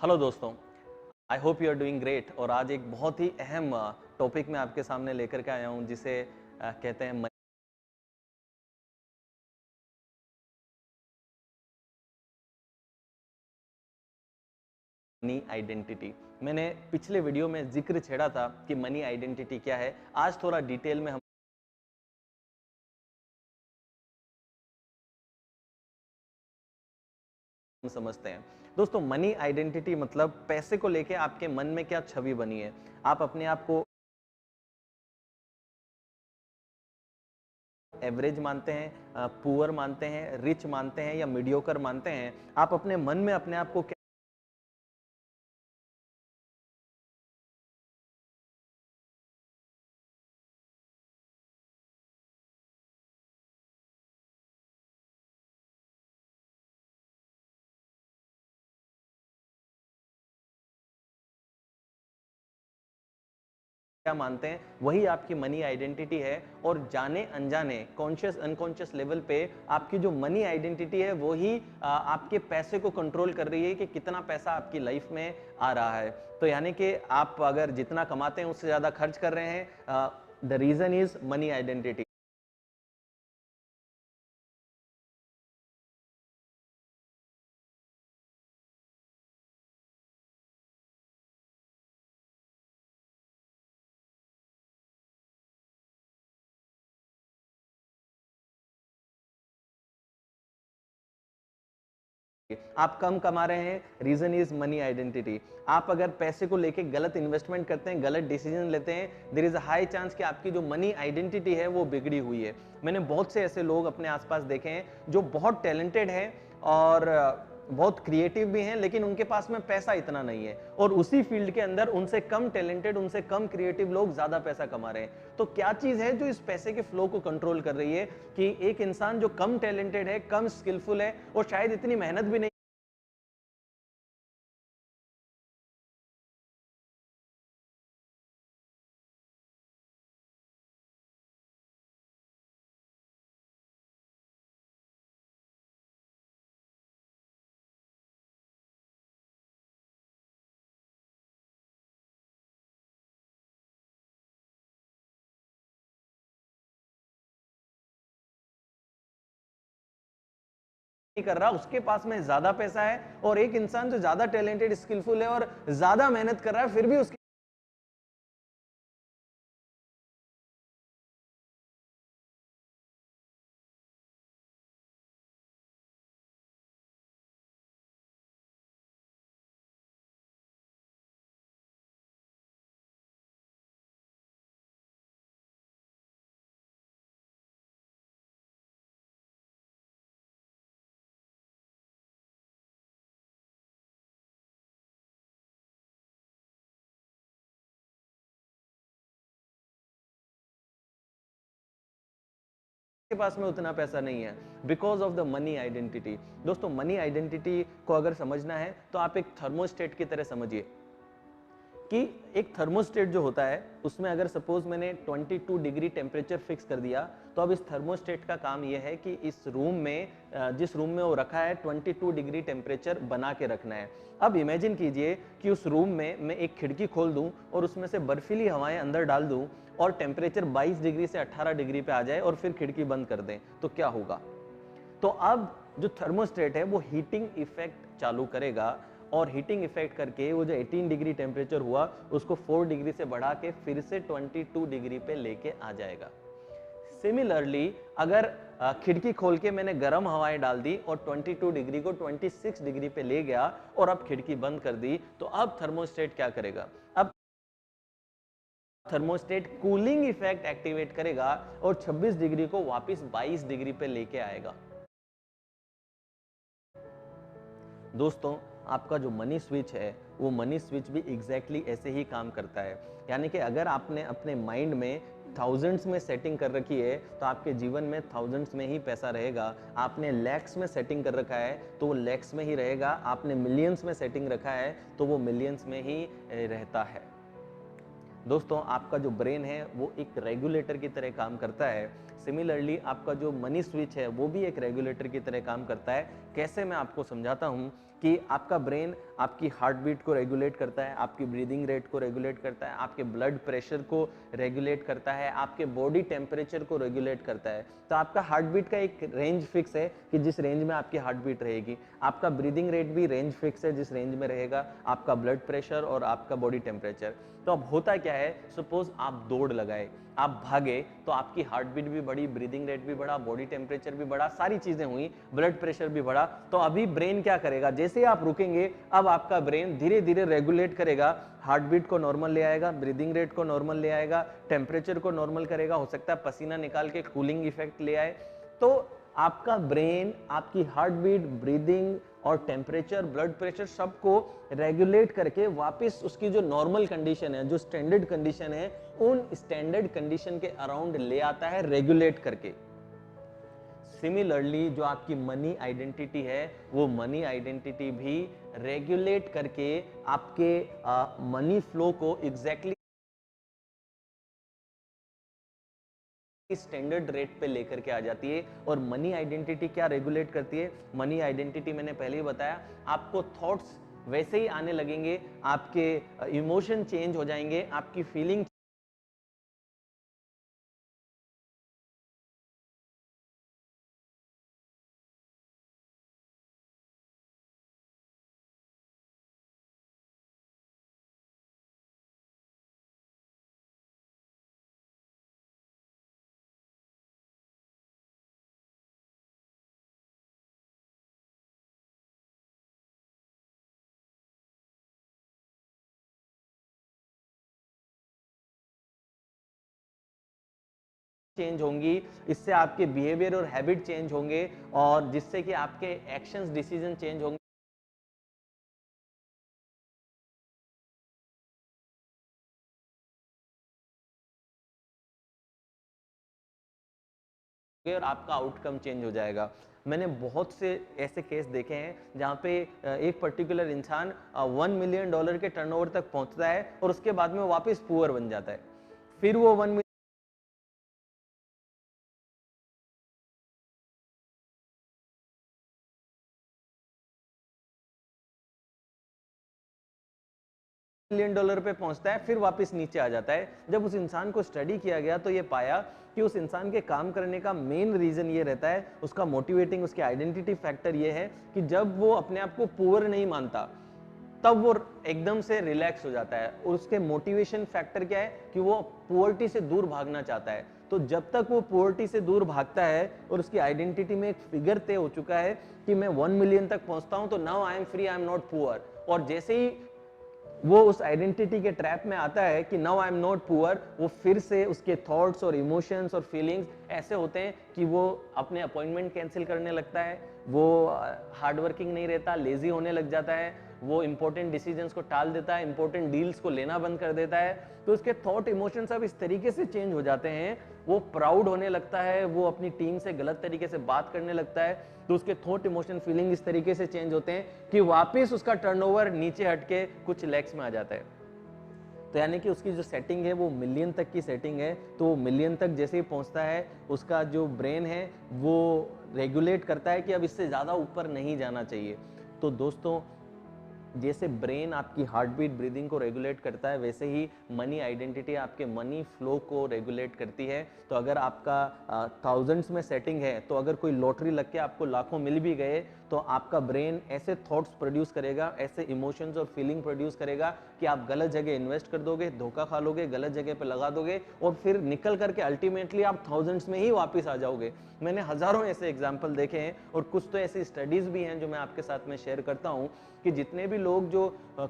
Hello दोस्तों, I hope you are doing great. और आज एक बहुत ही अहम टॉपिक मैं आपके सामने लेकर के आया हूं जिसे कहते हैं मनी आइडेंटिटी। मैंने पिछले वीडियो में जिक्र छेड़ा था कि मनी आइडेंटिटी क्या है। आज थोड़ा डिटेल में हम समझते हैं। दोस्तों, मनी आइडेंटिटी मतलब पैसे को लेके आपके मन में क्या छवि बनी है। आप अपने आप को एवरेज मानते हैं, पुअर मानते हैं, रिच मानते हैं या मीडियोकर मानते हैं। आप अपने मन में अपने आप को क्या मानते हैं, वही आपकी मनी आइडेंटिटी है। और जाने अनजाने, कॉन्शियस अनकॉन्शियस लेवल पे आपकी जो मनी आइडेंटिटी है वो ही आपके पैसे को कंट्रोल कर रही है कि कितना पैसा आपकी लाइफ में आ रहा है। तो यानी कि आप अगर जितना कमाते हैं उससे ज्यादा खर्च कर रहे हैं, the reason is money identity. आप कम कमा रहे हैं, रीजन इज मनी आइडेंटिटी। आप अगर पैसे को लेके गलत इन्वेस्टमेंट करते हैं, गलत डिसीजन लेते हैं, there is a high chance कि आपकी जो मनी आइडेंटिटी है वो बिगड़ी हुई है। मैंने बहुत से ऐसे लोग अपने आसपास देखे हैं जो बहुत टैलेंटेड हैं और बहुत क्रिएटिव भी हैं, लेकिन उनके पास में पैसा इतना नहीं है। और उसी फील्ड के अंदर उनसे कम टैलेंटेड, उनसे कम क्रिएटिव लोग ज्यादा पैसा कमा रहे हैं। तो क्या चीज है जो इस पैसे के फ्लो को कंट्रोल कर रही है कि एक इंसान जो कम टैलेंटेड है, कम स्किलफुल है और शायद इतनी मेहनत भी नहीं कर रहा, उसके पास में ज्यादा पैसा है। और एक इंसान जो ज्यादा टैलेंटेड, स्किलफुल है और ज्यादा मेहनत कर रहा है, फिर भी उसके पास में उतना पैसा नहीं है, because of the money identity. दोस्तों, मनी आइडेंटिटी को अगर समझना है तो आप एक थर्मोस्टेट की तरह समझिए कि एक थर्मोस्टेट जो होता है उसमें अगर सपोज मैंने 22 डिग्री टेम्परेचर फिक्स कर दिया, तो अब इस थर्मोस्टेट का काम यह है कि इस रूम में, जिस रूम में वो रखा है, 22 डिग्री टेम्परेचर बना के रखना है। अब इमेजिन कीजिए कि उस रूम में मैं एक खिड़की खोल दूं और उसमें से बर्फीली हवाएं अंदर डाल दूं और टेम्परेचर 22 डिग्री से 18 डिग्री पे आ जाए और फिर खिड़की बंद कर दें, तो क्या होगा। तो अब जो थर्मोस्टेट है वो हीटिंग इफेक्ट चालू करेगा और हीटिंग इफेक्ट करके वो जो 18 डिग्री टेम्परेचर हुआ उसको 4 डिग्री से बढ़ा के फिर से 22 डिग्री पे लेके आ जाएगा। सिमिलरली अगर खिड़की खोल के मैंने गर्म हवाएं डाल दी और 22 डिग्री को 26 डिग्री पे ले गया और अब खिड़की बंद कर दी, तो अब थर्मोस्टेट क्या करेगा। अब थर्मोस्टेट कूलिंग इफेक्ट एक्टिवेट करेगा और 26 डिग्री को वापस 22 डिग्री पे लेके आएगा। दोस्तों, आपका जो मनी स्विच है वो मनी स्विच भी एग्जैक्टली ऐसे ही काम करता है। यानी कि अगर आपने अपने माइंड में थाउजेंड्स में सेटिंग कर रखी है तो आपके जीवन में थाउजेंड्स में ही पैसा रहेगा। आपने लैक्स में सेटिंग कर रखा है तो वो लैक्स में ही रहेगा। आपने मिलियंस में सेटिंग रखा है तो वो मिलियंस में ही रहता है। दोस्तों, आपका जो ब्रेन है वो एक रेगुलेटर की तरह काम करता है। सिमिलरली आपका जो मनी स्विच है वो भी एक रेगुलेटर की तरह काम करता है। कैसे, मैं आपको समझाता हूँ कि आपका ब्रेन आपकी हार्ट बीट को रेगुलेट करता है, आपकी ब्रीदिंग रेट को रेगुलेट करता है, आपके ब्लड प्रेशर को रेगुलेट करता है, आपके बॉडी टेम्परेचर को रेगुलेट करता है। तो आपका हार्ट बीट का एक रेंज फिक्स है कि जिस रेंज में आपकी हार्ट बीट रहेगी। आपका ब्रीदिंग रेट भी रेंज फिक्स है, जिस रेंज में रहेगा आपका ब्लड प्रेशर और आपका बॉडी टेम्परेचर। तो अब होता क्या है, सपोज आप दौड़ लगाए, आप भागे, तो आपकी हार्ट बीट भी बढ़ी, ब्रीदिंग रेट भी बढ़ा, बॉडी टेम्परेचर भी बढ़ा, सारी चीजें हुई, ब्लड प्रेशर भी बढ़ा। तो अभी ब्रेन क्या करेगा, जैसे आप रुकेंगे अब आपका ब्रेन धीरे धीरे रेगुलेट करेगा, हार्ट बीट को नॉर्मल ले आएगा, ब्रीदिंग रेट को नॉर्मल ले आएगा, टेम्परेचर को नॉर्मल करेगा, हो सकता है पसीना निकाल के कूलिंग इफेक्ट ले आए। तो आपका ब्रेन आपकी हार्ट बीट, ब्रीदिंग और टेम्परेचर, ब्लड प्रेशर सबको रेगुलेट करके वापस उसकी जो नॉर्मल कंडीशन है, जो स्टैंडर्ड कंडीशन है, उन स्टैंडर्ड कंडीशन के अराउंड ले आता है रेगुलेट करके। सिमिलरली जो आपकी मनी आइडेंटिटी है, वो मनी आइडेंटिटी भी रेगुलेट करके आपके मनी फ्लो को एग्जैक्टली स्टैंडर्ड रेट पे लेकर के आ जाती है। और मनी आइडेंटिटी क्या रेगुलेट करती है? मनी आइडेंटिटी मैंने पहले ही बताया, आपको थॉट्स वैसे ही आने लगेंगे, आपके इमोशन चेंज हो जाएंगे, आपकी फीलिंग चेंज होंगी, इससे आपके बिहेवियर और हैबिट चेंज होंगे, और जिससे कि आपके एक्शंस, डिसीजन चेंज होंगे और आपका आउटकम चेंज हो जाएगा। मैंने बहुत से ऐसे केस देखे हैं जहाँ पे एक पर्टिकुलर इंसान $1 मिलियन के टर्नओवर तक पहुंचता है और उसके बाद में वापस पुअर बन जाता है। फिर वो $1 मिलियन पे पहुंचता है, फिर वापस नीचे आ जाता है। जब उस इंसान को स्टडी किया गया तो ये पाया कि उस इंसान के काम करने का मेन रीजन ये रहता है, उसका मोटिवेटिंग, उसके आइडेंटिटी फैक्टर ये है कि जब वो अपने आप को पुअर नहीं मानता तब वो एकदम से रिलैक्स हो जाता है। और उसके मोटिवेशन फैक्टर क्या है कि वो पुअर्टी से दूर भागना चाहता है। तो जब तक वो पुअर्टी से दूर भागता है और उसकी आइडेंटिटी में एक फिगर तय हो चुका है कि मैं 1 मिलियन तक पहुंचता हूं तो now I am free, I am not poor, और जैसे ही वो उस आइडेंटिटी के ट्रैप में आता है कि now I am not poor, वो फिर से उसके थॉट्स और इमोशंस और फीलिंग्स ऐसे होते हैं कि वो अपने अपॉइंटमेंट कैंसिल करने लगता है, वो हार्ड वर्किंग नहीं रहता, लेजी होने लग जाता है, वो इंपॉर्टेंट डिसीजंस को टाल देता है, इंपॉर्टेंट डील्स को लेना बंद कर देता है। तो उसके थॉट इमोशंस अब इस तरीके से चेंज हो जाते हैं, वो प्राउड होने लगता है, वो अपनी टीम से गलत तरीके से बात करने लगता है। तो उसके थॉट इमोशन फीलिंग इस तरीके से चेंज होते हैं कि वापस उसका टर्नओवर नीचे हटके कुछ लैक्स में आ जाता है। तो यानी कि उसकी जो सेटिंग है वो मिलियन तक की सेटिंग है। तो मिलियन तक जैसे ही पहुंचता है, उसका जो ब्रेन है वो रेगुलेट करता है कि अब इससे ज़्यादा ऊपर नहीं जाना चाहिए। तो दोस्तों, जैसे ब्रेन आपकी हार्ट बीट, ब्रीदिंग को रेगुलेट करता है, वैसे ही मनी आइडेंटिटी आपके मनी फ्लो को रेगुलेट करती है। तो अगर आपका थाउजेंड्स में सेटिंग है, तो अगर कोई लॉटरी लग के आपको लाखों मिल भी गए, तो आपका ब्रेन ऐसे थॉट्स प्रोड्यूस करेगा, ऐसे इमोशंस और फीलिंग प्रोड्यूस करेगा कि आप गलत जगह इन्वेस्ट कर दोगे, धोखा खा लोगे, गलत जगह पे लगा दोगे, और फिर निकल करके अल्टीमेटली आप थाउजेंड्स में ही वापस आ जाओगे। मैंने हजारों ऐसे एग्जाम्पल देखे हैं, और कुछ तो ऐसी स्टडीज भी हैं जो मैं आपके साथ में शेयर करता हूँ कि जितने भी लोग जो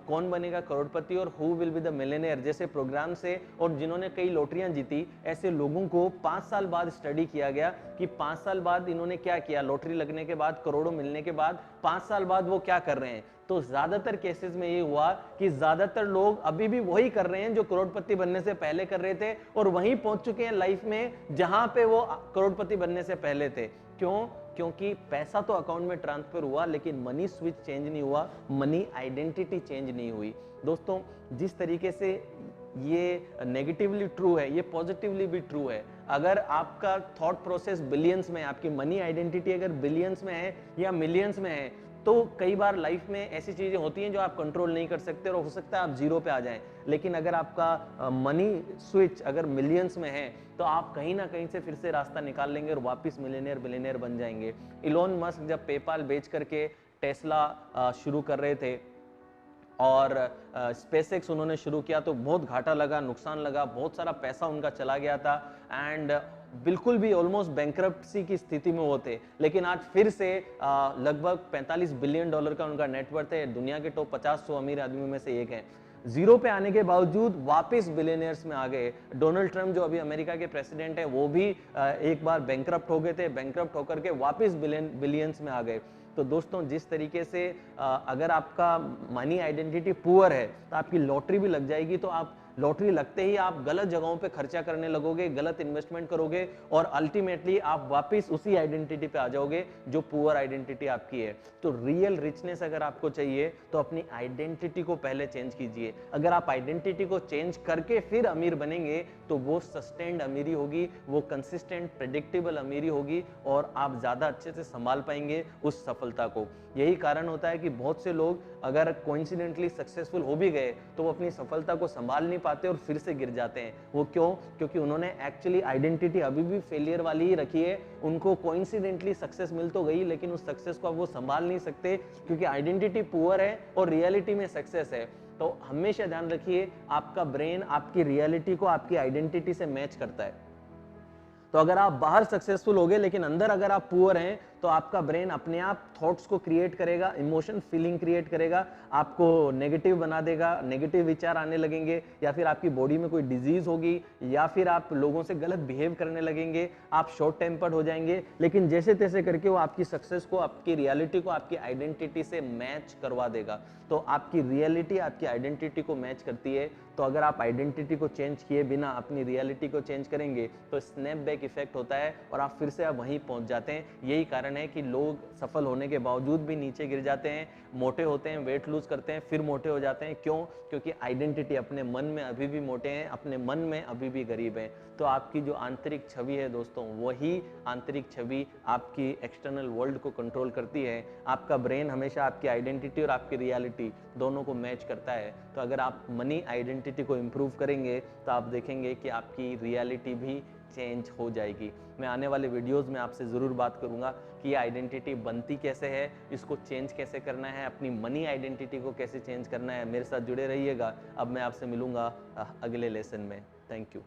कौन बनेगा करोड़पति और who will be the millionaire जैसे प्रोग्राम से, और जिन्होंने कई लॉटरियां जीती, ऐसे लोगों को 5 साल बाद स्टडी किया गया कि 5 साल बाद इन्होंने क्या किया, लॉटरी लगने के बाद, करोड़ों मिलने के बाद 5 साल बाद वो क्या कर रहे हैं। तो ज्यादातर केसेस में ये हुआ कि ज्यादातर लोग अभी भी वही कर रहे हैं जो करोड़पति बनने से पहले कर रहे थे, और वहीं पहुंच चुके हैं लाइफ में जहां पे वो करोड़पति बनने से पहले थे। क्यों? क्योंकि पैसा तो अकाउंट में ट्रांसफर हुआ, लेकिन मनी स्विच चेंज नहीं हुआ, मनी आइडेंटिटी चेंज नहीं हुई। दोस्तों, जिस तरीके से ये नेगेटिवली ट्रू है, ये पॉजिटिवली भी ट्रू है। अगर आपका थॉट प्रोसेस बिलियंस में है, आपकी मनी आइडेंटिटी अगर बिलियंस में है या मिलियंस में है, तो कई बार लाइफ में ऐसी चीजें होती हैं जो आप कंट्रोल नहीं कर सकते और हो सकता है आप जीरो पे आ जाएं, लेकिन अगर आपका मनी स्विच अगर मिलियंस में है तो आप कहीं ना कहीं से फिर से रास्ता निकाल लेंगे और वापस मिलियनेयर बिलियनेयर बन जाएंगे। इलोन मस्क जब पेपाल बेच करके टेस्ला शुरू कर रहे थे और स्पेसएक्स उन्होंने शुरू किया तो बहुत घाटा लगा, नुकसान लगा, बहुत सारा पैसा उनका चला गया था एंड बिल्कुल भी ऑलमोस्ट बैंकरप्सी की स्थिति में वो थे, लेकिन आज फिर से लगभग 45 बिलियन डॉलर का उनका नेटवर्थ है, दुनिया के टॉप 50 अमीर आदमियों में से एक हैं। जीरो पे आने के बावजूद वापस बिलियनियर्स में आ गए। डोनाल्ड ट्रंप जो अभी अमेरिका के प्रेसिडेंट है वो भी एक बार बैंकरप्ट हो गए थे, बैंकरप्ट होकर के वापस बिलियंस में आ गए। तो दोस्तों जिस तरीके से अगर आपका मनी आइडेंटिटी पुअर है तो आपकी लॉटरी भी लग जाएगी, तो आप लॉटरी लगते ही आप गलत जगहों पे खर्चा करने लगोगे, गलत इन्वेस्टमेंट करोगे और अल्टीमेटली आप वापस उसी आइडेंटिटी पे आ जाओगे जो पुअर आइडेंटिटी आपकी है। तो रियल रिचनेस अगर आपको चाहिए तो अपनी आइडेंटिटी को पहले चेंज कीजिए। अगर आप आइडेंटिटी को चेंज करके फिर अमीर बनेंगे तो वो सस्टेन्ड अमीरी होगी, वो कंसिस्टेंट प्रेडिक्टेबल अमीरी होगी और आप ज्यादा अच्छे से संभाल पाएंगे उस सफलता को। यही कारण होता है कि बहुत से लोग अगर कोइंसिडेंटली सक्सेसफुल हो भी गए तो वो अपनी सफलता को संभाल नहीं पाते और फिर से गिर जाते हैं। वो क्यों? क्योंकि उन्होंने एक्चुअली आइडेंटिटी अभी भी फेलियर वाली ही रखी है। उनको कोइंसिडेंटली सक्सेस मिल तो गई लेकिन उस सक्सेस को अब वो संभाल नहीं सकते क्योंकि आइडेंटिटी पुअर है और रियलिटी में सक्सेस है। तो हमेशा ध्यान रखिए आपका ब्रेन आपकी रियलिटी को आपकी आइडेंटिटी से मैच करता है। तो अगर आप बाहर सक्सेसफुल हो गए लेकिन अंदर अगर आप पुअर हैं तो आपका ब्रेन अपने आप थॉट्स को क्रिएट करेगा, इमोशन फीलिंग क्रिएट करेगा, आपको नेगेटिव बना देगा, नेगेटिव विचार आने लगेंगे या फिर आपकी बॉडी में कोई डिजीज होगी या फिर आप लोगों से गलत बिहेव करने लगेंगे, आप शॉर्ट टेम्पर्ड हो जाएंगे। लेकिन जैसे तैसे करके वो आपकी सक्सेस को, आपकी रियलिटी को आपकी आइडेंटिटी से मैच करवा देगा। तो आपकी रियलिटी आपकी आइडेंटिटी को मैच करती है। तो अगर आप आइडेंटिटी को चेंज किए बिना अपनी रियलिटी को चेंज करेंगे तो स्नैपबैक इफेक्ट होता है और आप फिर से आप वहीं पहुंच जाते हैं। यही कारण है कि लोग सफल होने के बावजूद भी नीचे गिर जाते हैं, मोटे होते हैं, वेट लूज करते हैं, फिर मोटे हो जाते हैं। क्यों? क्योंकि आइडेंटिटी अपने मन में अभी भी मोटे हैं, अपने मन में अभी भी गरीब हैं। तो आपकी जो आंतरिक छवि है दोस्तों, वही आंतरिक छवि आपकी एक्सटर्नल वर्ल्ड को कंट्रोल करती है। आपका ब्रेन हमेशा आपकी आइडेंटिटी और आपकी रियलिटी दोनों को मैच करता है। तो अगर आप मनी आइडेंटिटी को इम्प्रूव करेंगे तो आप देखेंगे कि आपकी रियलिटी भी चेंज हो जाएगी। मैं आने वाले वीडियोस में आपसे ज़रूर बात करूंगा कि ये आइडेंटिटी बनती कैसे है, इसको चेंज कैसे करना है, अपनी मनी आइडेंटिटी को कैसे चेंज करना है। मेरे साथ जुड़े रहिएगा। अब मैं आपसे मिलूंगा अगले लेसन में। Thank you.